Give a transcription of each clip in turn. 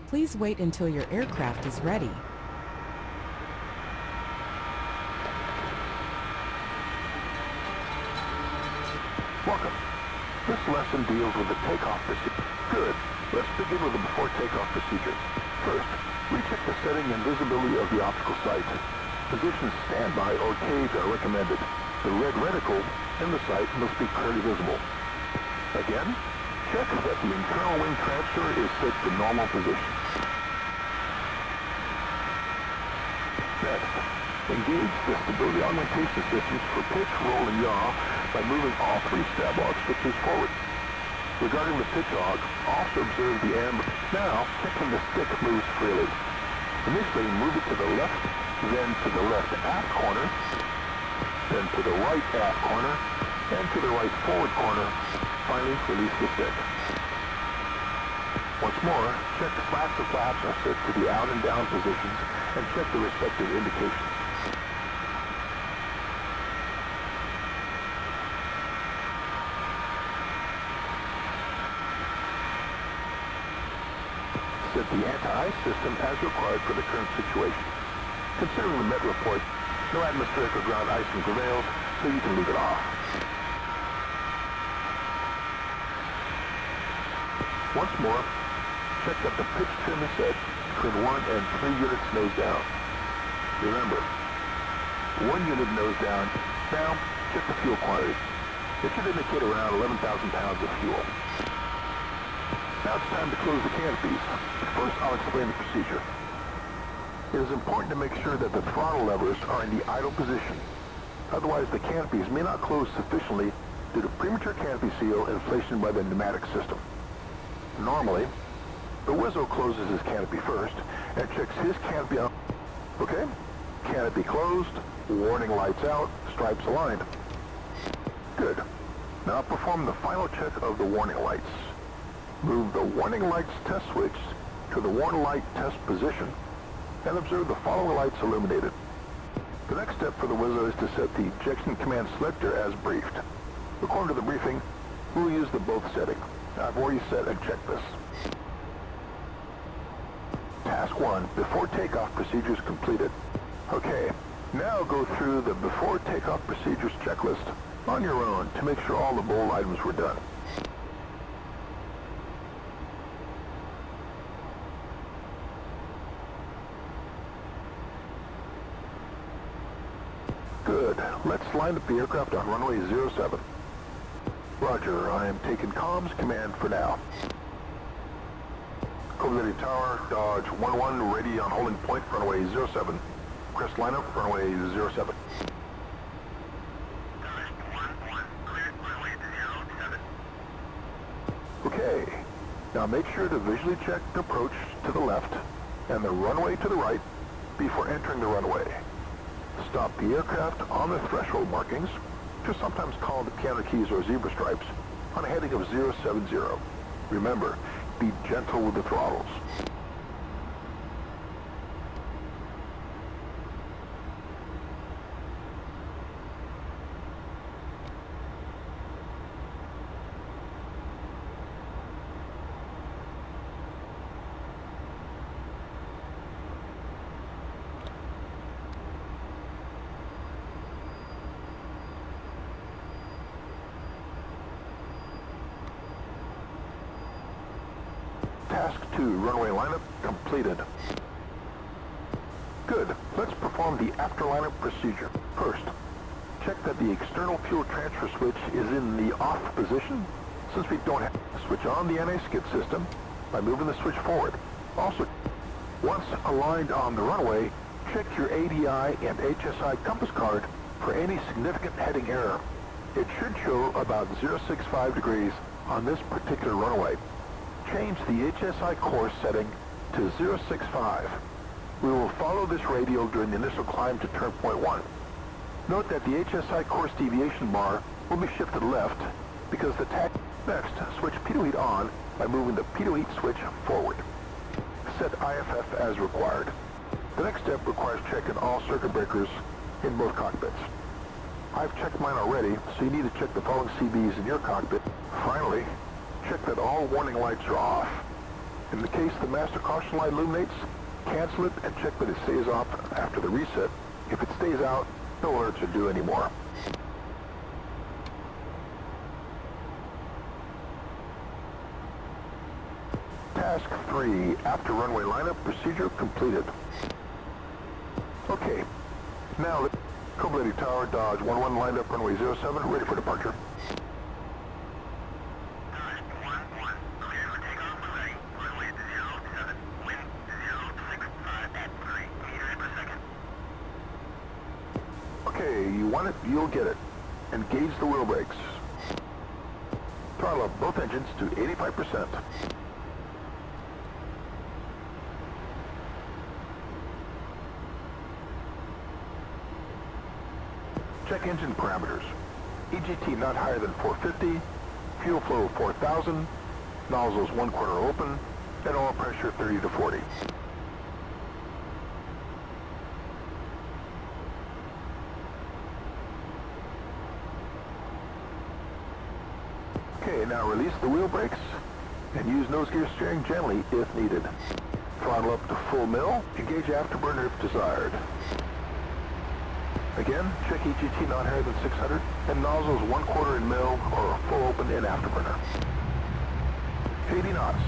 Please wait until your aircraft is ready. Welcome. This lesson deals with the takeoff procedure. Good. Let's begin with the before takeoff procedure. First, recheck the setting and visibility of the optical sight. Positions standby or cage are recommended. The red reticle in the sight must be clearly visible. Again, check that the internal wing transfer is set to normal position. Next, engage the stability augmentation systems for pitch, roll, and yaw by moving all three stab log switches forward. Regarding the pitch log, also observe the amber. Now, check when the stick moves freely. Initially, move it to the left, then to the left aft corner, then to the right aft corner, and to the right forward corner. Finally, release the stick. Once more, check the slats of flaps are set to the out and down positions, and check the respective indications. Set the anti-ice system as required for the current situation. Considering the Met report, no atmospheric or ground icing prevails, so you can leave it off. Once more, check that the pitch trim is set between 1 and 3 units nose down. Remember, 1 unit nose down. Now, check the fuel quantity. It should indicate around 11,000 pounds of fuel. Now it's time to close the canopies. First, I'll explain the procedure. It is important to make sure that the throttle levers are in the idle position. Otherwise, the canopies may not close sufficiently due to premature canopy seal inflation by the pneumatic system. Normally, the Wizzo closes his canopy first and checks his canopy out. Okay? Canopy closed, warning lights out, stripes aligned. Good. Now perform the final check of the warning lights. Move the warning lights test switch to the warning light test position and observe the following lights illuminated. The next step for the Wizzo is to set the ejection command selector as briefed. According to the briefing, we will use the both setting. I've already set and checked this. Task 1, before takeoff procedures completed. Okay, now go through the before takeoff procedures checklist on your own to make sure all the bold items were done. Good. Let's line up the aircraft on runway 07. Roger, I am taking comms command for now. Coventry Tower, Dodge 11, Radeon holding point, runway 07. Crest lineup, runway 07. Okay, now make sure to visually check the approach to the left and the runway to the right before entering the runway. Stop the aircraft on the threshold markings, which are sometimes called the piano keys or zebra stripes, on a heading of 070. Remember, be gentle with the throttles. Task 2, runway lineup completed. Good. Let's perform the after lineup procedure. First, check that the external fuel transfer switch is in the off position, since we don't have to switch on the anti-skid system by moving the switch forward. Also, once aligned on the runway, check your ADI and HSI compass card for any significant heading error. It should show about 065 degrees on this particular runway. Change the HSI course setting to 065. We will follow this radial during the initial climb to turn point 1. Note that the HSI course deviation bar will be shifted left because the TACAN. Next, switch pitot heat on by moving the pitot heat switch forward. Set IFF as required. The next step requires checking all circuit breakers in both cockpits. I've checked mine already, so you need to check the following CBs in your cockpit. Finally, check that all warning lights are off. In the case the master caution light illuminates, cancel it and check that it stays off after the reset. If it stays out, no alerts are due anymore. Task 3, after runway lineup procedure completed. Okay, now let's Coblady Tower, Dodge 11 lined up, runway 07, ready for departure. Dodge 11, clear for takeoff when ready. Runway 07, wind 065 at 3 meters per second. Okay, you want it, you'll get it. Engage the wheel brakes. Throttle up both engines to 85%. Check engine parameters. EGT not higher than 450, fuel flow 4,000, nozzles 1/4 open, and oil pressure 30 to 40. Okay, now release the wheel brakes and use nose gear steering gently if needed. Throttle up to full mill, engage afterburner if desired. Again, check EGT not higher than 600 and nozzles 1/4 in mill or full open in afterburner. 80 knots.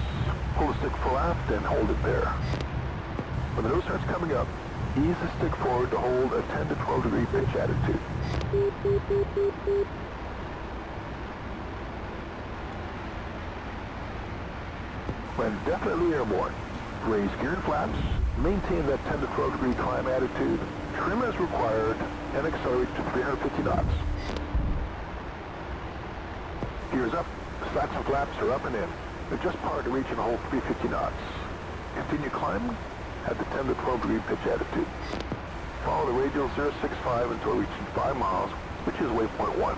Pull the stick full aft and hold it there. When the nose starts coming up, ease the stick forward to hold a 10 to 12 degree pitch attitude. When definitely airborne, raise geared flaps, maintain that 10 to 12 degree climb attitude, trim as required, and accelerate to 350 knots. Gears up, slats and flaps are up and in. Adjust power to reach and hold 350 knots. Continue climbing at the 10 to 12 degree pitch attitude. Follow the radial 065 until reaching 5 miles, which is waypoint 1.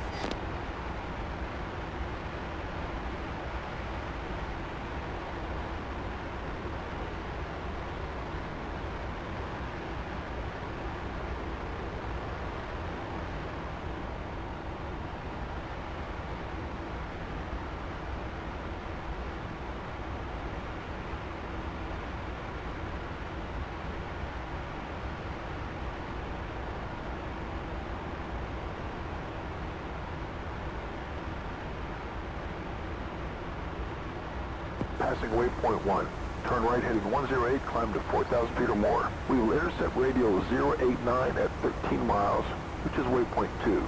Passing waypoint 1. Turn right heading 108, climb to 4,000 feet or more. We will intercept radial 089 at 13 miles, which is waypoint 2.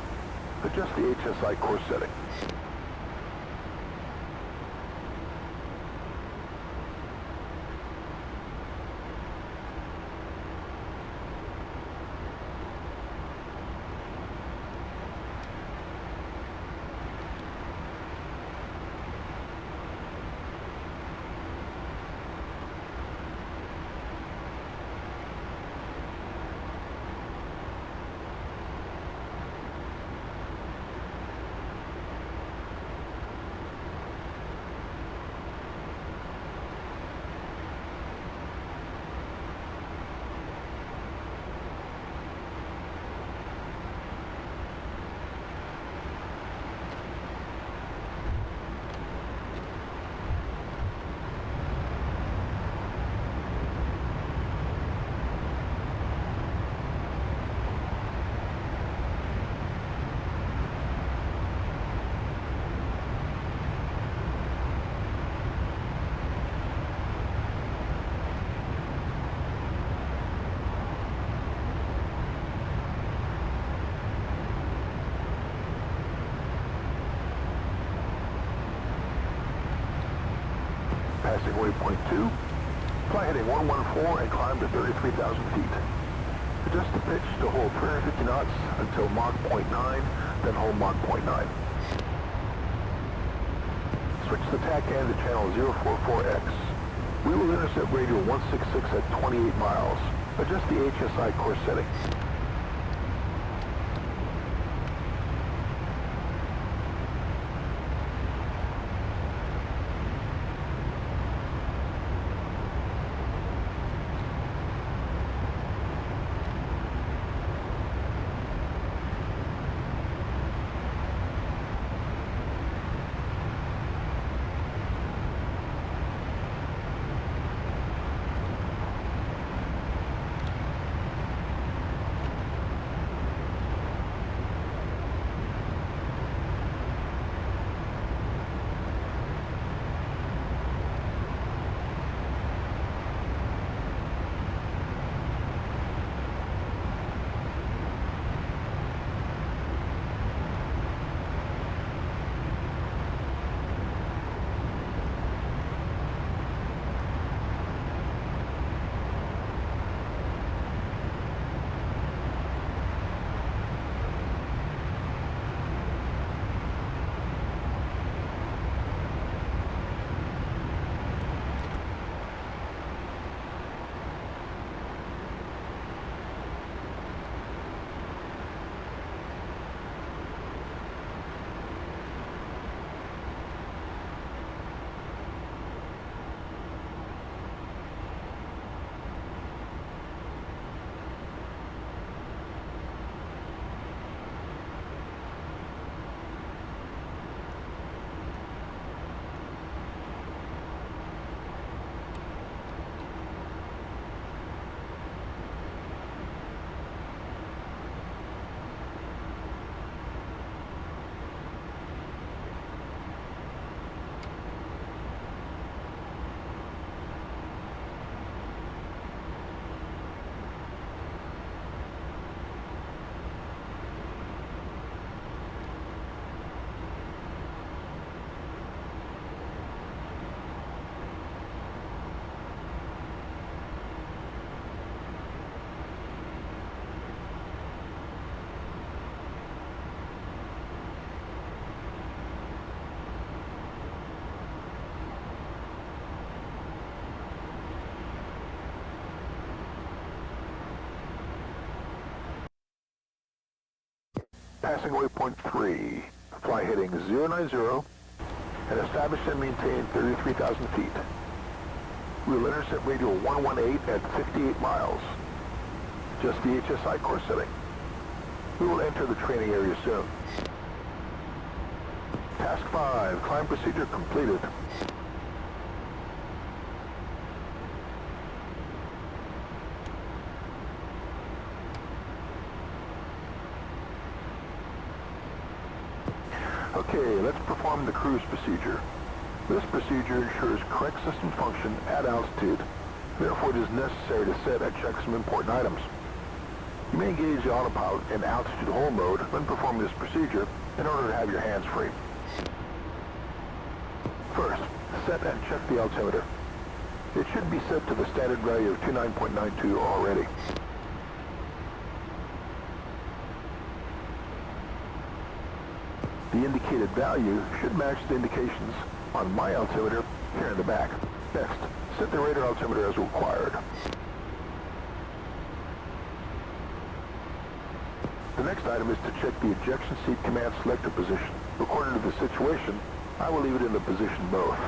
Adjust the HSI course setting. Passing waypoint 2, fly heading 114 and climb to 33,000 feet. Adjust the pitch to hold 350 knots until Mach 0.9, then hold Mach 0.9. Switch the TACAN to channel 044X. We will intercept radial 166 at 28 miles. Adjust the HSI course setting. Passing waypoint 3. Fly heading 090 and establish and maintain 33,000 feet. We will intercept radial 118 at 58 miles. Just the HSI course setting. We will enter the training area soon. Task 5, climb procedure completed. Okay, let's perform the cruise procedure. This procedure ensures correct system function at altitude. Therefore, it is necessary to set and check some important items. You may engage the autopilot in altitude hold mode when performing this procedure in order to have your hands free. First, set and check the altimeter. It should be set to the standard value of 29.92 already. The indicated value should match the indications on my altimeter here in the back. Next, set the radar altimeter as required. The next item is to check the ejection seat command selector position. According to the situation, I will leave it in the position both.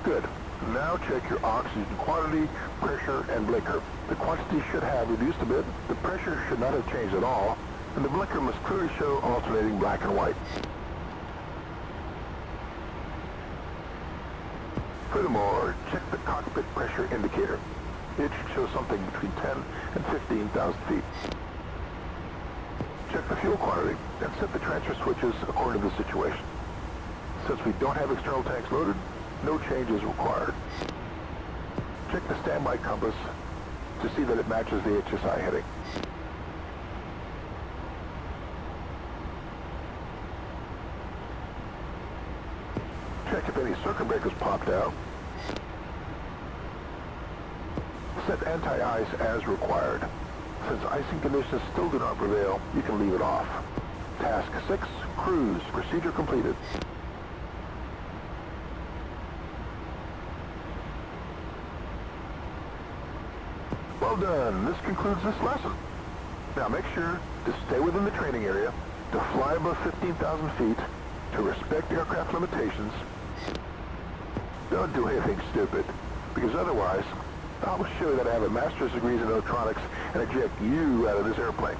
Good. Now check your oxygen quantity, pressure, and blinker. The quantity should have reduced a bit, the pressure should not have changed at all, and the blinker must clearly show alternating black and white. Furthermore, check the cockpit pressure indicator. It should show something between 10 and 15,000 feet. Check the fuel quantity and set the transfer switches according to the situation. Since we don't have external tanks loaded, no change is required. Check the standby compass to see that it matches the HSI heading. Check if any circuit breakers popped out. Set anti-ice as required. Since icing conditions still do not prevail, you can leave it off. Task 6, cruise, procedure completed. Well done, this concludes this lesson. Now make sure to stay within the training area, to fly above 15,000 feet, to respect aircraft limitations. Don't do anything stupid, because otherwise, I will show you that I have a master's degree in electronics and eject you out of this airplane.